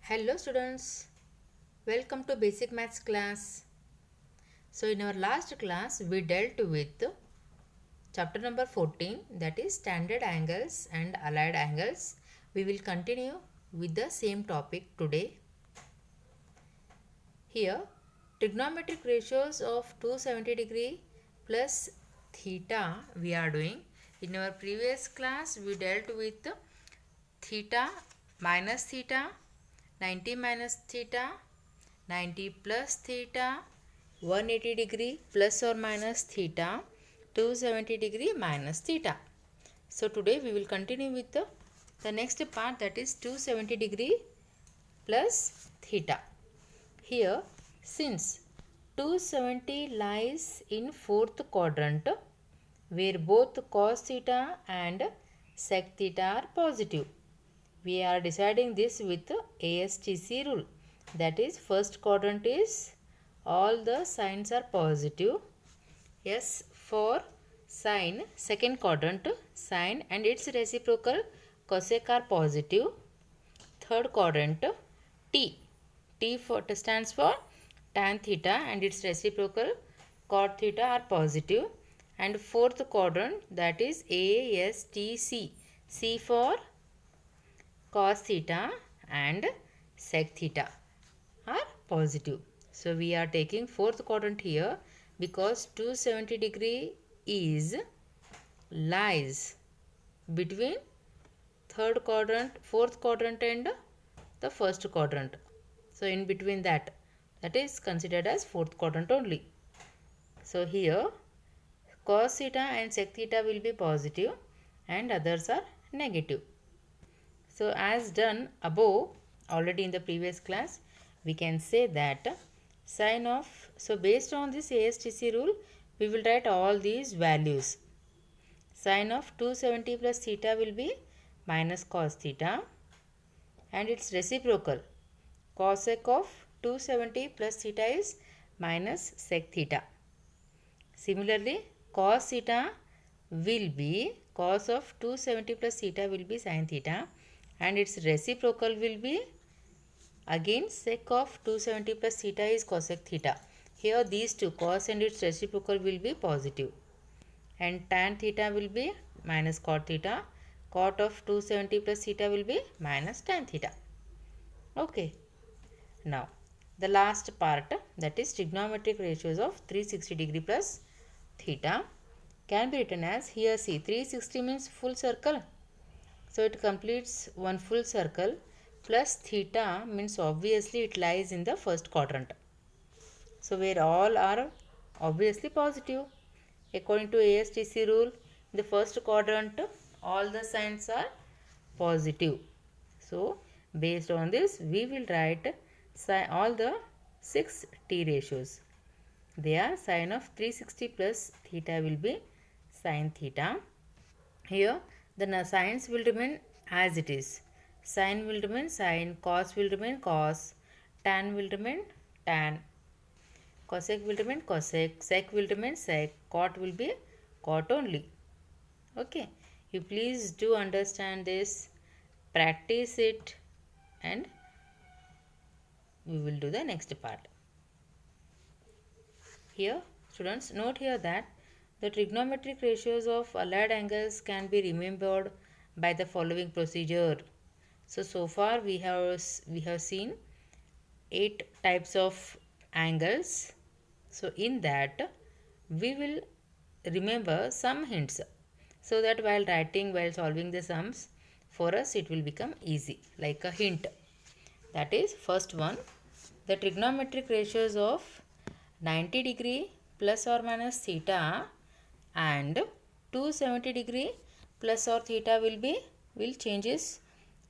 Hello students, welcome to basic maths class. So in our last class we dealt with chapter number 14, that is standard angles and allied angles. We will continue with the same topic today. Here trigonometric ratios of 270 plus theta we are doing. In our previous class we dealt with theta minus theta, 90 minus theta, 90 plus theta, 180 plus or minus theta, 270 minus theta. So today we will continue with the next part, that is 270 plus theta. Here since 270 lies in fourth quadrant where both cos theta and sec theta are positive, we are deciding this with ASTC rule. That is, first quadrant is all the signs are positive. Yes, for sine, second quadrant sine and its reciprocal cosec are positive. Third quadrant T stands for tan theta and its reciprocal cot theta are positive. And fourth quadrant, that is ASTC, C for cos theta and sec theta are positive. So we are taking fourth quadrant here because 270 is lies between third quadrant, fourth quadrant and the first quadrant. So in between that is considered as fourth quadrant only. So here cos theta and sec theta will be positive and others are negative. So as done above already in the previous class, we can say that sine of, so based on this ASTC rule, we will write all these values. Sine of 270 plus theta will be minus cos theta and its reciprocal cosec of 270 plus theta is minus sec theta. Similarly, cos theta will be, cos of 270 plus theta will be sin theta and its reciprocal will be again sec of 270 plus theta is cosec theta. Here these two, cos and its reciprocal, will be positive and tan theta will be minus cot theta. Cot of 270 plus theta will be minus tan theta. Okay. Now the last part, that is trigonometric ratios of 360 plus theta, can be written as, here see 360 means full circle. So it completes one full circle, plus theta means obviously it lies in the first quadrant. So where all are obviously positive. According to ASTC rule, in the first quadrant all the signs are positive. So based on this we will write all the 6 T ratios. They are sine of 360 plus theta will be sin theta. Here the signs will remain as it is. Sine will remain sine, cos will remain cos, tan will remain tan, cosec will remain cosec, sec will remain sec, cot will be cot only. Okay, you please do understand this, practice it, and we will do the next part. Here students, note here that the trigonometric ratios of allied angles can be remembered by the following procedure. So far we have seen 8 types of angles. So in that we will remember some hints, so that while solving the sums, for us it will become easy, like a hint. That is, first one, the trigonometric ratios of 90 plus or minus theta and 270 plus or theta will changes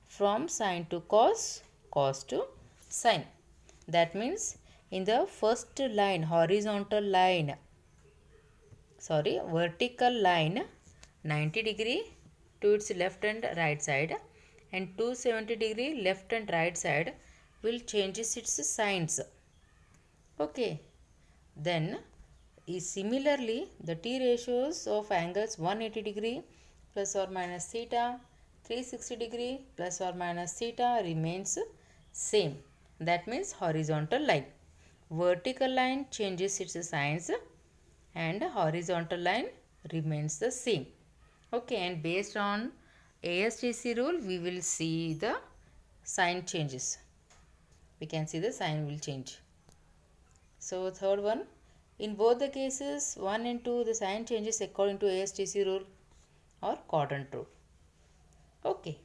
from sine to cos, cos to sine. That means in the first line, vertical line, 90 to its left and right side and 270 left and right side will changes its signs. Okay. Then similarly the T ratios of angles 180 plus or minus theta, 360 plus or minus theta remains same. That means horizontal line. Vertical line changes its signs and horizontal line remains the same. Okay, and based on ASTC rule, we will see the sign changes. We can see the sign will change. So third one, in both the cases 1 and 2, the sign changes according to ASTC rule or quadrant rule. Okay.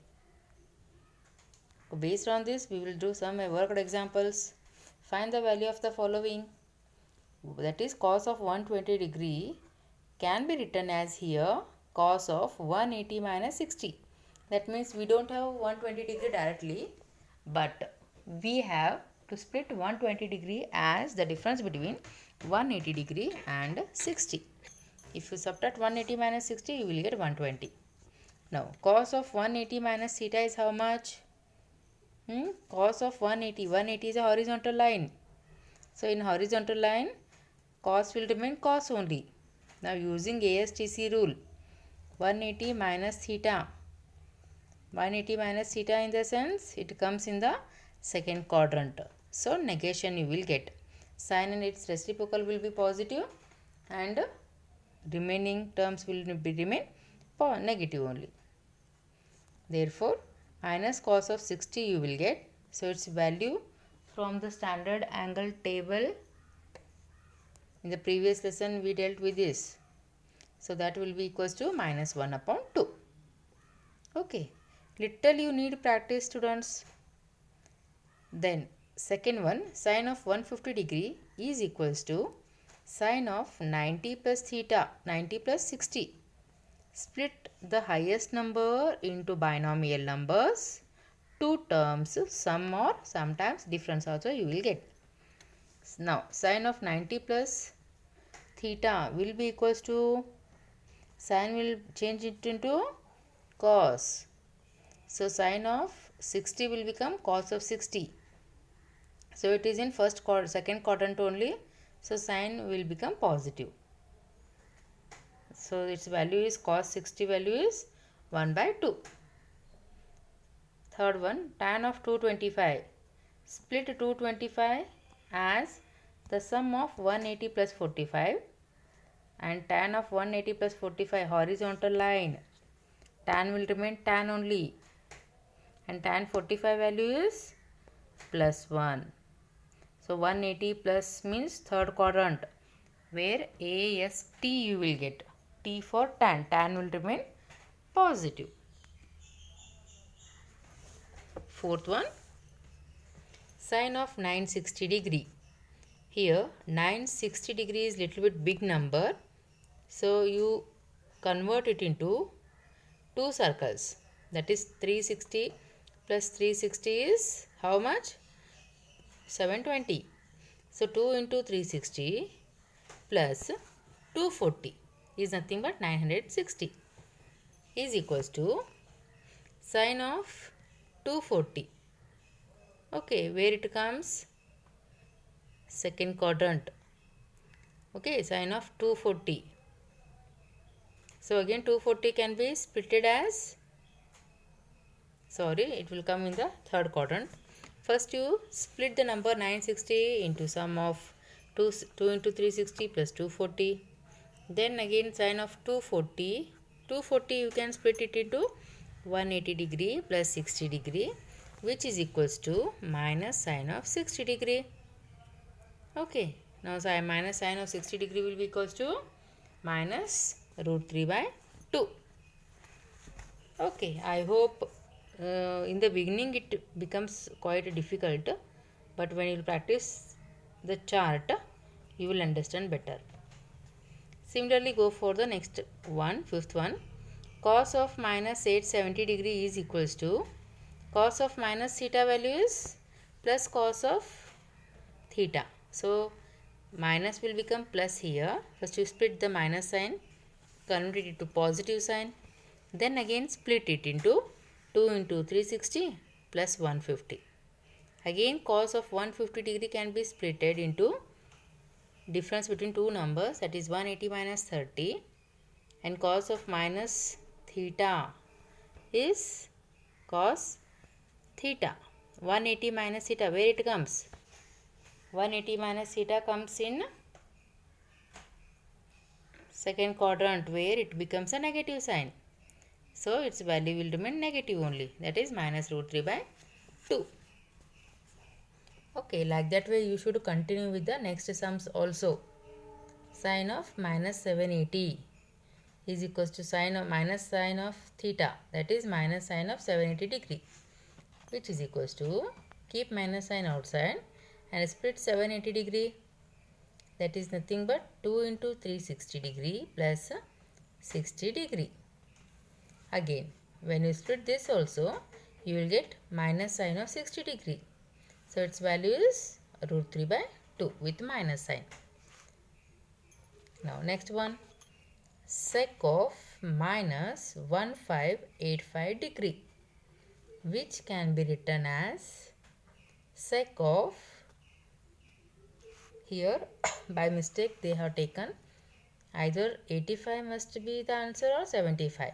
Based on this, we will do some worked examples. Find the value of the following. That is cos of 120 degree can be written as here cos of 180 minus 60. That means we don't have 120 degree directly, but we have to split 120 degree as the difference between 180 degree and 60. If you subtract 180 minus 60, you will get 120. Now cos of 180 minus theta is how much? Cos of 180 is a horizontal line. So in horizontal line, cos will remain cos only. Now using ASTC rule, 180 minus theta. 180 minus theta in the sense it comes in the second quadrant. So negation you will get. Sin and its reciprocal will be positive and remaining terms will remain negative only. Therefore, minus cos of 60 you will get. So its value from the standard angle table. In the previous lesson we dealt with this. So that will be equals to minus 1 upon 2. Okay. Little you need practice, students. Then second one, sin of 150 degree is equals to sin of 90 plus theta, 90 plus 60. Split the highest number into binomial numbers. Two terms, sum or sometimes difference also you will get. Now sin of 90 plus theta will be equals to, sin will change it into cos. So sin of 60 will become cos of 60. So it is in second quadrant only. So sin will become positive. So its value is cos 60 value is 1 by 2. Third one, tan of 225. Split 225 as the sum of 180 plus 45 and tan of 180 plus 45 horizontal line. Tan will remain tan only and tan 45 value is plus 1. So 180 plus means third quadrant where AST you will get. T for tan. Tan will remain positive. Fourth one, sin of 960 degree. Here 960 degree is little bit big number. So you convert it into two circles. That is 360 plus 360 is how much? 720. So 2 into 360 plus 240 is nothing but 960 is equals to sin of 240. Okay, where it comes? Second quadrant. Okay, sin of 240. So again 240 can be splitted as, it will come in the third quadrant. First you split the number 960 into sum of 2 into 360 plus 240. Then again sin of 240. 240 you can split it into 180 degree plus 60 degree which is equals to minus sin of 60 degree. Okay. Now minus sin of 60 degree will be equals to minus root 3 by 2. Okay. I hope in the beginning it becomes quite difficult, but when you practice the chart you will understand better. Similarly, go for the next one, fifth one. Cos of minus 870 degree is equals to cos of minus theta value is plus cos of theta. So minus will become plus here. First you split the minus sign, convert it to positive sign, then again split it into 2 into 360 plus 150. Again cos of 150 degree can be splitted into difference between two numbers, that is 180 minus 30, and cos of minus theta is cos theta. 180 minus theta, where it comes? 180 minus theta comes in second quadrant, where it becomes a negative sign. So its value will remain negative only, that is minus root 3 by 2. Okay, like that way you should continue with the next sums also. Sine of minus 780 is equals to sine of minus sine of theta, that is minus sine of 780 degree, which is equals to, keep minus sign outside and split 780 degree, that is nothing but 2 into 360 degree plus 60 degree. Again, when you split this also, you will get minus sine of 60 degree. So its value is root 3 by 2 with minus sign. Now next one, sec of minus 1585 degree, which can be written as sec of, here by mistake they have taken either 85 must be the answer or 75.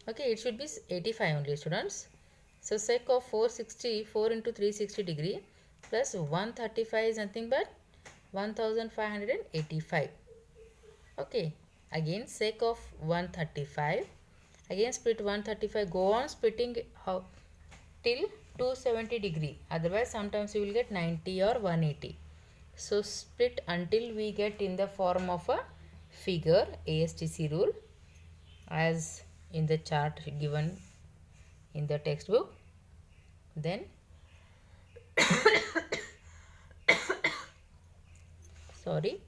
Okay, it should be 85 only, students. So sec of 460, 4 into 360 degree plus 135 is nothing but 1585. Okay, again sec of 135, again split 135, go on splitting how till 270 degree, otherwise sometimes you will get 90 or 180. So split until we get in the form of a figure, ASTC rule, as in the chart given in the textbook. Then sorry,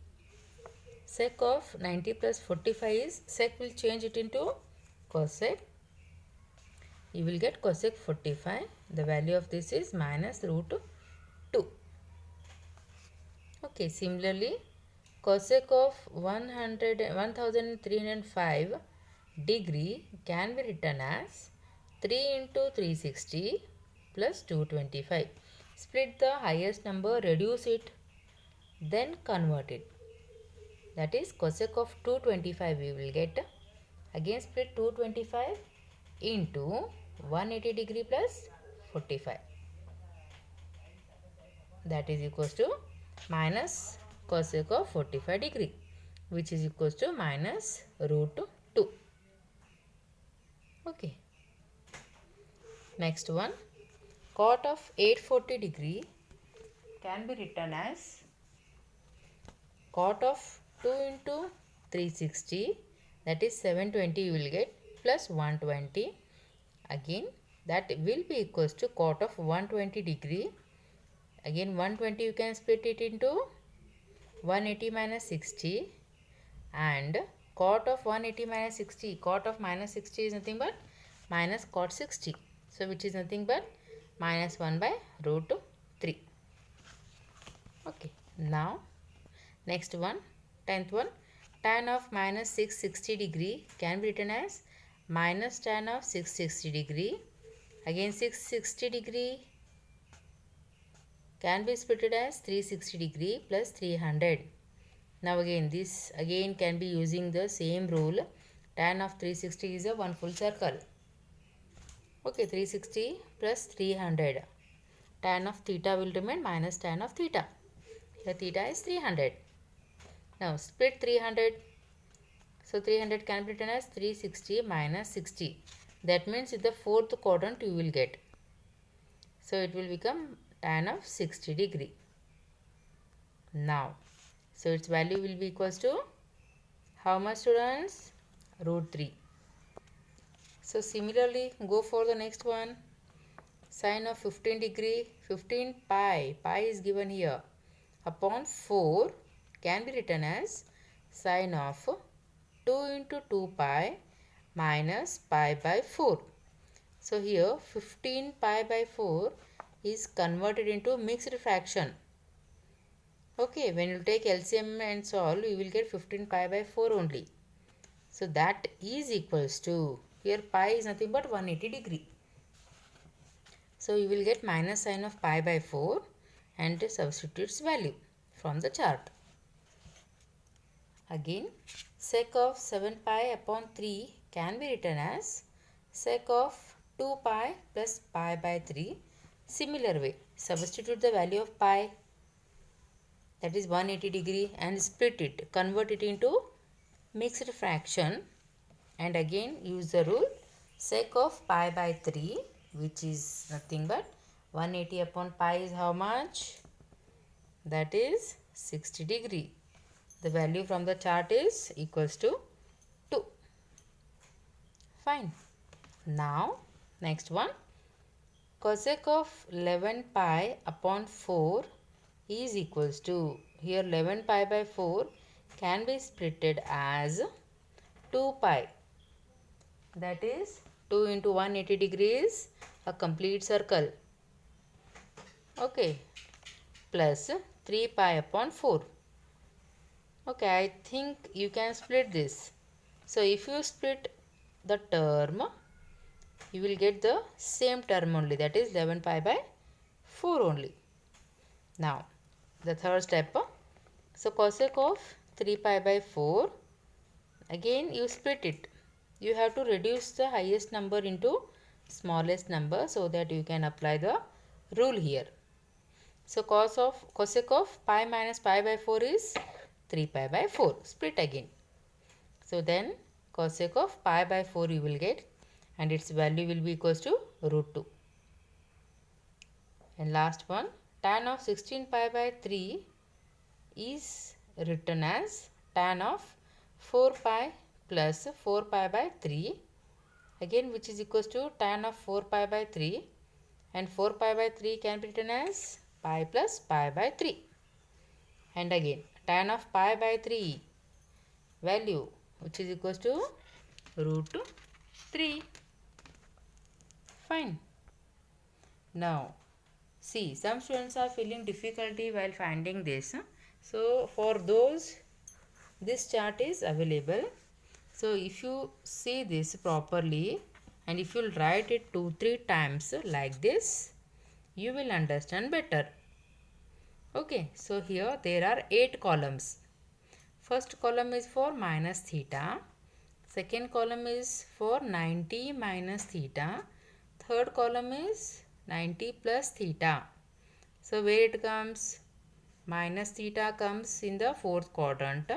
sec of 90 plus 45 is, sec will change it into cosec. You will get cosec 45. The value of this is minus root 2. Okay, similarly, cosec of 1305 degree can be written as 3 into 360 plus 225. Split the highest number, reduce it, then convert it. That is cosec of 225 we will get. Again split 225 into 180 degree plus 45. That is equals to minus cosec of 45 degree, which is equals to minus root 2. Okay. Next one, cot of 840 degree can be written as cot of 2 into 360, that is 720 you will get, plus 120. Again that will be equals to cot of 120 degree. Again 120 you can split it into 180 minus 60, and cot of 180 minus 60, cot of minus 60 is nothing but minus cot 60. So which is nothing but minus 1 by root 3. Okay, now next one, 10th one, tan of minus 660 degree can be written as minus tan of 660 degree. Again 660 degree can be split as 360 degree plus 300. Now again this again can be using the same rule. Tan of 360 is a one full circle. Okay, 360 plus 300. Tan of theta will remain minus tan of theta. Here theta is 300. Now split 300. So 300 can be written as 360 minus 60. That means in the fourth quadrant you will get. So it will become tan of 60 degree. Now, so its value will be equals to how much, students? Root 3. So similarly, go for the next one. Sine of 15 degree, 15 pi, pi is given here, upon 4 can be written as sine of 2 into 2 pi minus pi by 4. So here 15 pi by 4 is converted into mixed fraction. Okay, when you take LCM and solve, you will get 15 pi by 4 only. So that is equals to, here pi is nothing but 180 degree. So you will get minus sign of pi by 4 and substitutes value from the chart. Again, sec of 7 pi upon 3 can be written as sec of 2 pi plus pi by 3. Similar way, substitute the value of pi, that is 180 degree, and split it, convert it into mixed fraction, and again use the rule sec of pi by 3, which is nothing but 180 upon pi is how much? That is 60 degree. The value from the chart is equals to 2. Fine. Now next one, cosec of 11 pi upon 4 is equals to, here 11 pi by 4 can be splitted as 2 pi, that is 2 into 180 degrees, a complete circle, okay, plus 3 pi upon 4. Okay, I think you can split this. So if you split the term, you will get the same term only, that is 11 pi by 4 only. Now the third step, so cosec of 3 pi by 4, again you split it. You have to reduce the highest number into smallest number so that you can apply the rule here. So cosec of pi minus pi by 4 is 3 pi by 4. Split again. So then cosec of pi by 4 you will get, and its value will be equals to root 2. And last one, tan of 16 pi by 3 is written as tan of 4 pi plus 4 pi by 3, again which is equals to tan of 4 pi by 3, and 4 pi by 3 can be written as pi plus pi by 3, and again tan of pi by 3 value which is equals to root 3. Fine. Now see, some students are feeling difficulty while finding this. So for those, this chart is available. So if you see this properly and if you write it 2-3 times like this, you will understand better. Okay, so here there are 8 columns. First column is for minus theta. Second column is for 90 minus theta. Third column is 90 plus theta. So where it comes? Minus theta comes in the fourth quadrant,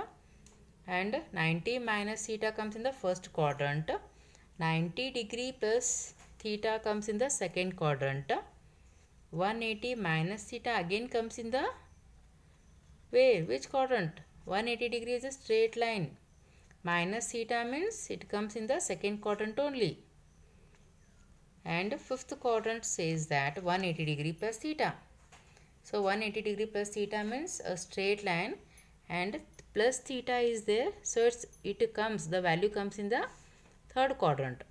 and 90 minus theta comes in the first quadrant. 90 degree plus theta comes in the second quadrant. 180 minus theta again comes in the where? Which quadrant? 180 degree is a straight line. Minus theta means it comes in the second quadrant only. And fifth quadrant says that 180 degree plus theta. So 180 degree plus theta means a straight line, and plus theta is there, so the value comes in the third quadrant.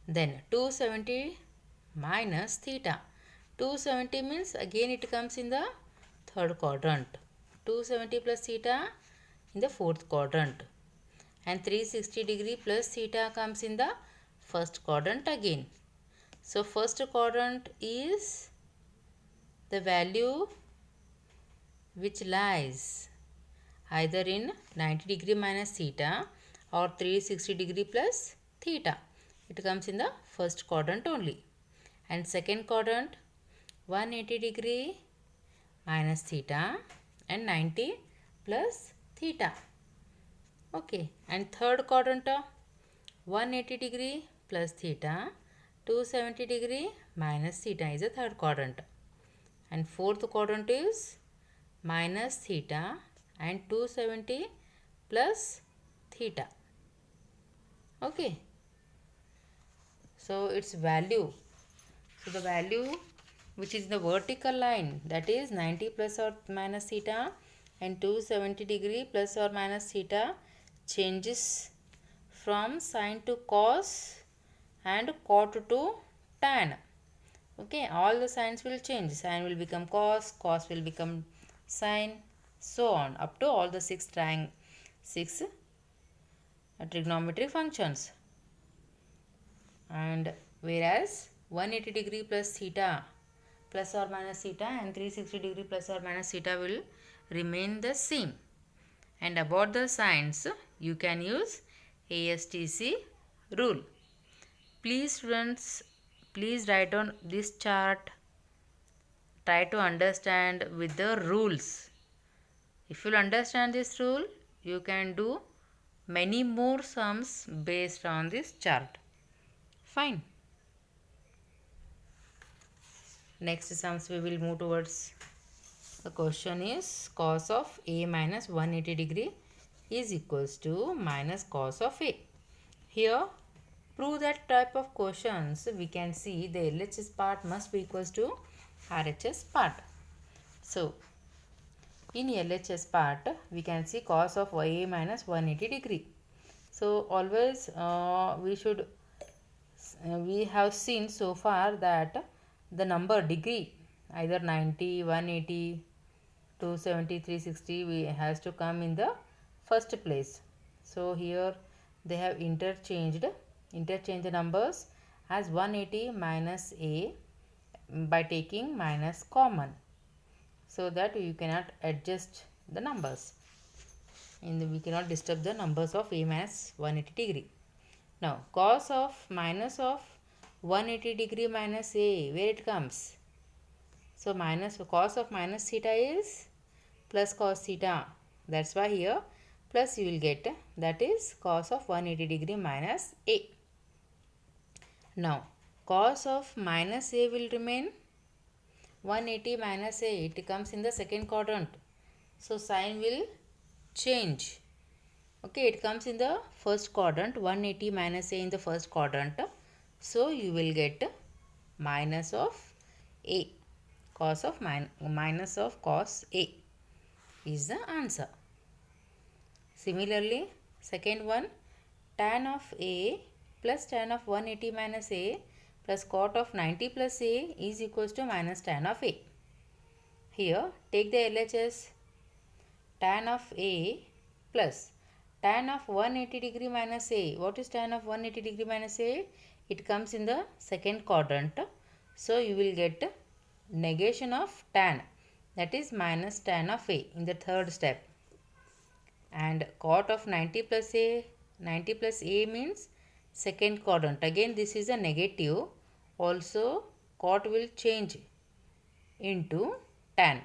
Then 270 minus theta. 270 means again it comes in the third quadrant. 270 plus theta in the fourth quadrant. And 360 degree plus theta comes in the first quadrant again. So first quadrant is the value which lies either in 90 degree minus theta or 360 degree plus theta. It comes in the first quadrant only. And second quadrant, 180 degree minus theta and 90 plus theta. Okay, and third quadrant, 180 degree plus theta, 270 degree minus theta is the third quadrant. And fourth quadrant is minus theta and 270 plus theta. Okay, so its value, so the value which is the vertical line, that is 90 plus or minus theta and 270 degree plus or minus theta, changes from sine to cos and cot to tan. Okay, all the signs will change. Sine will become cos, cos will become sine, so on up to all the six trigonometric functions. And whereas 180 degree plus theta plus or minus theta and 360 degree plus or minus theta will remain the same. And about the signs, you can use ASTC rule. Please students, please write down this chart. Try to understand with the rules. If you understand this rule, you can do many more sums based on this chart. Fine. Next sums we will move towards. The question is cos of a minus 180 degree is equals to minus cos of a. Here, prove that type of questions, we can see the LHS part must be equals to RHS part. So, in LHS part, we can see cos of a minus 180 degree. So, always we have seen so far that the number degree either 90, 180, 270, 360 we has to come in the first place. So here they have interchanged the numbers as 180 minus a by taking minus common, so that you cannot adjust the numbers we cannot disturb the numbers of a minus 180 degree. Now cos of minus of 180 degree minus a, where it comes? So minus cos of minus theta is plus cos theta. That's why here plus you will get, that is cos of 180 degree minus a. Now cos of minus a will remain 180 minus a. It comes in the second quadrant. So sign will change. Okay, it comes in the first quadrant. 180 minus a in the first quadrant. So you will get minus of a. Cos of minus of cos a is the answer. Similarly, second one, tan of a plus tan of 180 minus a plus cot of 90 plus a is equals to minus tan of a. Here, take the LHS. Tan of a plus tan of 180 degree minus a. What is tan of 180 degree minus a? It comes in the second quadrant. So, you will get negation of tan, that is minus tan of a in the third step. And cot of 90 plus a means second quadrant. Again this is a negative. Also cot will change into tan.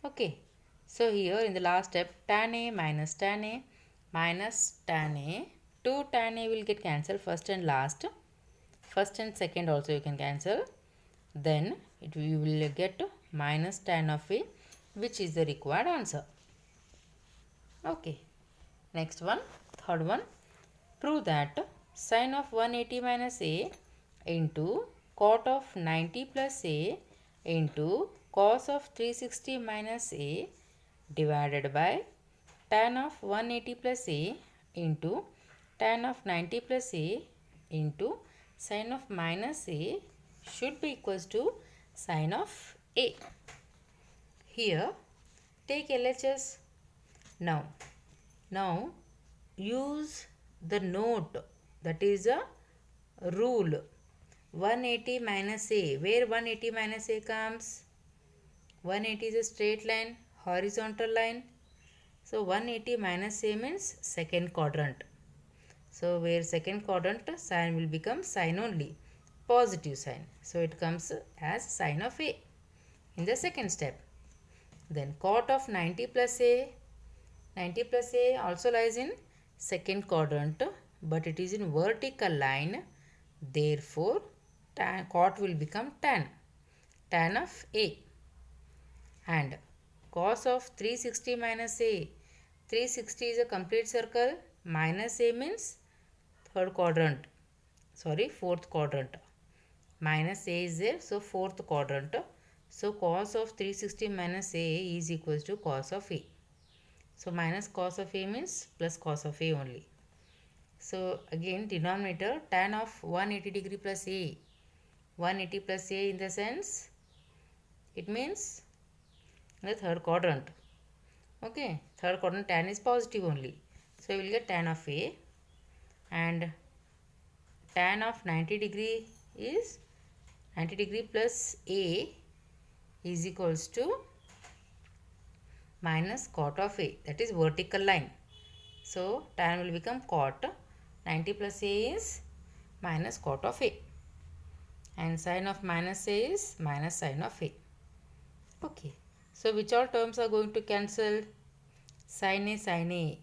Okay. So here in the last step, tan a minus tan a minus tan a. 2 tan a will get cancelled, first and last. First and second also you can cancel. Then you will get minus tan of a, which is the required answer. Okay. Next one, third one. Prove that sin of 180 minus a into cot of 90 plus a into cos of 360 minus a divided by tan of 180 plus a into tan of 90 plus a into sin of minus a should be equals to sin of a. Here take LHS. Now use the note, that is a rule. 180 minus a, where 180 minus a comes? 180 is a straight line, horizontal line. So 180 minus a means second quadrant. So where second quadrant, sign will become sign only, positive sign. So it comes as sin of a in the second step. Then cot of 90 plus a also lies in second quadrant, but it is in vertical line. Therefore cot will become tan of a. And cos of 360 minus a, 360 is a complete circle, minus a means fourth quadrant. Minus a is there, so fourth quadrant. So cos of 360 minus a is equals to cos of a. So minus cos of a means plus cos of a only. So again denominator, tan of 180 degree plus a. 180 plus a in the sense, it means the third quadrant. Okay, third quadrant tan is positive only. So we will get tan of a, and tan of 90 degree is 90 degree plus a is equals to minus cot of a, that is vertical line. So tan will become cot, 90 plus a is minus cot of a. and sine of minus A is minus sine of A. Okay, so which all terms are going to cancel? Sine A.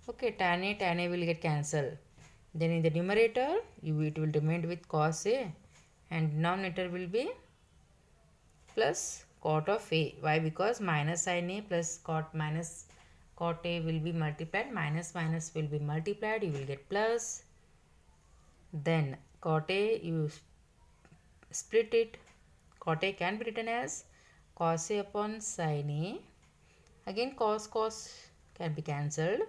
Okay, tan A will get cancelled. Then in the numerator, it will remain with cos A, and denominator will be plus cot of A. Why? Because minus sin A plus cot A will be multiplied, minus will be multiplied, you will get plus. Then cot A, you split it. Cot A can be written as cos A upon sin A. Again cos can be cancelled.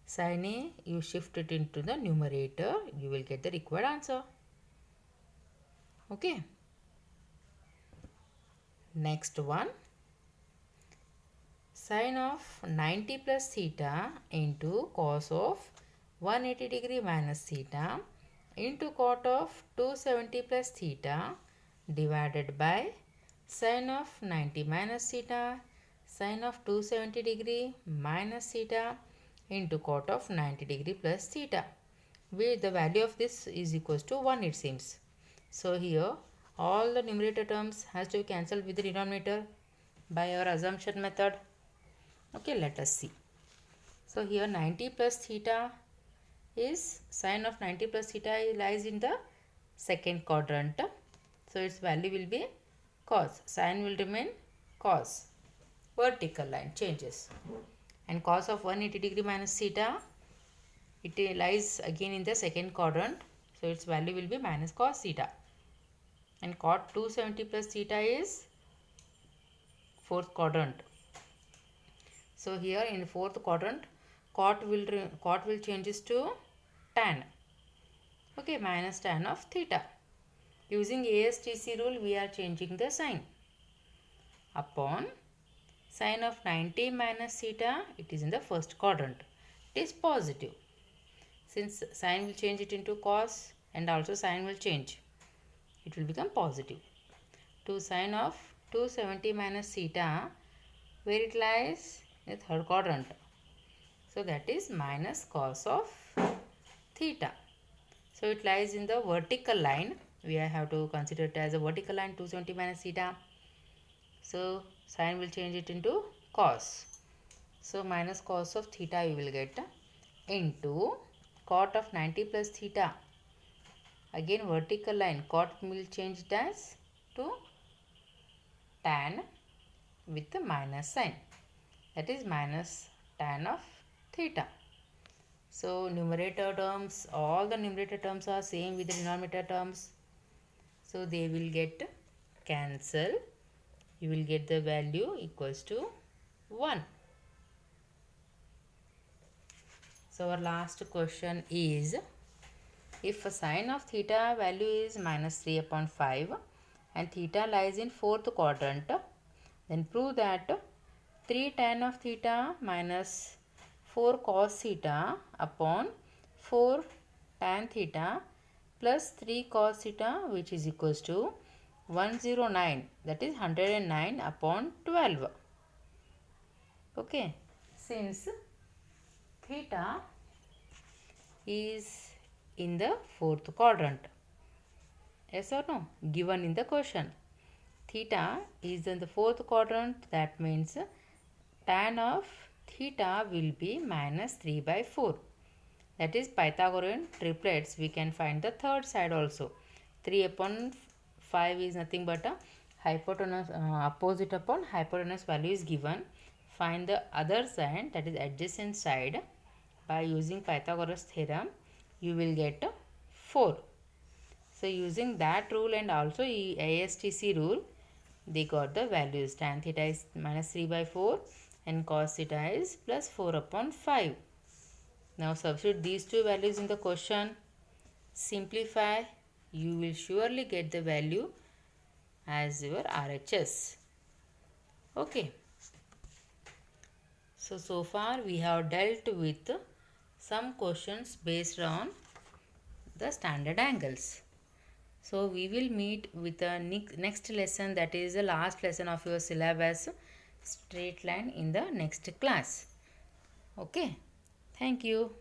Sin A, you shift it into the numerator, you will get the required answer. Okay. Next one, sine of 90 plus theta into cos of 180 degree minus theta into cot of 270 plus theta divided by sine of 90 minus theta, sine of 270 degree minus theta into cot of 90 degree plus theta, where the value of this is equals to 1 it seems. So here all the numerator terms has to be cancelled with the denominator by our assumption method. Okay, let us see. So here 90 plus theta is, sine of 90 plus theta lies in the second quadrant. So its value will be cos. Sine will remain cos. Vertical line changes. And cos of 180 degree minus theta, it lies again in the second quadrant. So its value will be minus cos theta. And cot 270 plus theta is fourth quadrant. So here in fourth quadrant, cot will changes to tan. Okay, minus tan of theta. Using ASTC rule, we are changing the sign. Upon sine of 90 minus theta, it is in the first quadrant. It is positive. Since sine will change it into cos and also sine will change, it will become positive. To sine of 270 minus theta, where it lies in the third quadrant. So that is minus cos of theta. So it lies in the vertical line. We have to consider it as a vertical line, 270 minus theta. So sine will change it into cos. So minus cos of theta you will get into cot of 90 plus theta. Again vertical line, cot will change it as to tan with the minus sign. That is minus tan of theta. So numerator terms, all the numerator terms are same with the denominator terms. So they will get cancel. You will get the value equals to 1. So our last question is, if a sine of theta value is minus 3 upon 5 and theta lies in fourth quadrant, then prove that 3 tan of theta minus 4 cos theta upon 4 tan theta plus 3 cos theta, which is equals to 109, that is 109 upon 12. Okay, since theta is in the fourth quadrant, yes or no, given in the question, theta is in the fourth quadrant, that means tan of theta will be minus 3 by 4. That is Pythagorean triplets. We can find the third side also. 3 upon 5 is nothing but a hypotenuse, opposite upon hypotenuse value is given. Find the other side, that is adjacent side, by using Pythagoras theorem. You will get 4. So using that rule and also ASTC rule, they got the values. Tan theta is minus 3 by 4 and cos theta is plus 4 upon 5. Now substitute these two values in the question. Simplify. You will surely get the value as your RHS. Okay. So far we have dealt with some questions based on the standard angles. So we will meet with the next lesson, that is the last lesson of your syllabus, straight line, in the next class. Okay. Thank you.